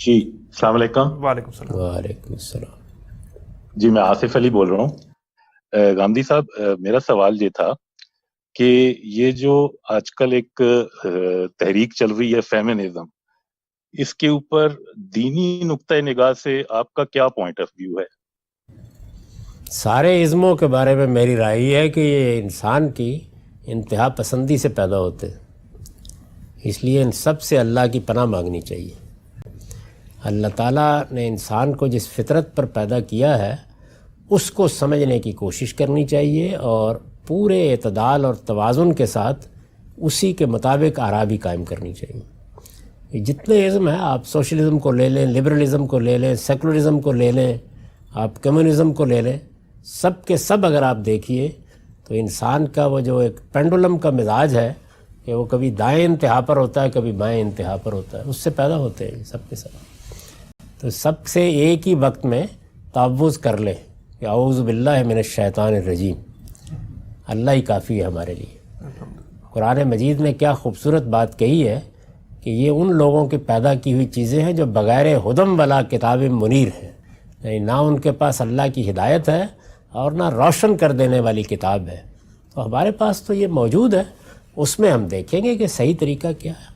جی السلام علیکم۔ وعلیکم السلام۔ وعلیکم السلام۔ جی میں آصف علی بول رہا ہوں۔ گاندھی صاحب، میرا سوال یہ تھا کہ یہ جو آج کل ایک تحریک چل رہی ہے فیمنزم، اس کے اوپر دینی نقطۂ نگاہ سے آپ کا کیا پوائنٹ آف ویو ہے؟ سارے ازموں کے بارے میں میری رائے یہ ہے کہ یہ انسان کی انتہا پسندی سے پیدا ہوتے ہیں، اس لیے ان سب سے اللہ کی پناہ مانگنی چاہیے۔ اللہ تعالیٰ نے انسان کو جس فطرت پر پیدا کیا ہے اس کو سمجھنے کی کوشش کرنی چاہیے اور پورے اعتدال اور توازن کے ساتھ اسی کے مطابق آراء بھی قائم کرنی چاہیے۔ یہ جتنے ازم ہیں، آپ سوشلزم کو لے لیں، لبرلزم کو لے لیں، سیکولرزم کو لے لیں، آپ کمیونزم کو لے لیں، سب کے سب اگر آپ دیکھیے تو انسان کا وہ جو ایک پینڈولم کا مزاج ہے کہ وہ کبھی دائیں انتہا پر ہوتا ہے، کبھی بائیں انتہا پر ہوتا ہے، اس سے پیدا ہوتے ہیں سب کے سب۔ تو سب سے ایک ہی وقت میں تعوذ کر لیں کہ اعوذ باللہ من الشیطان الرجیم، اللہ ہی کافی ہے ہمارے لیے۔ قرآن مجید نے کیا خوبصورت بات کہی ہے کہ یہ ان لوگوں کی پیدا کی ہوئی چیزیں ہیں جو بغیر ہدم ولا کتاب منیر ہیں، یعنی نہ ان کے پاس اللہ کی ہدایت ہے اور نہ روشن کر دینے والی کتاب ہے۔ تو ہمارے پاس تو یہ موجود ہے، اس میں ہم دیکھیں گے کہ صحیح طریقہ کیا ہے۔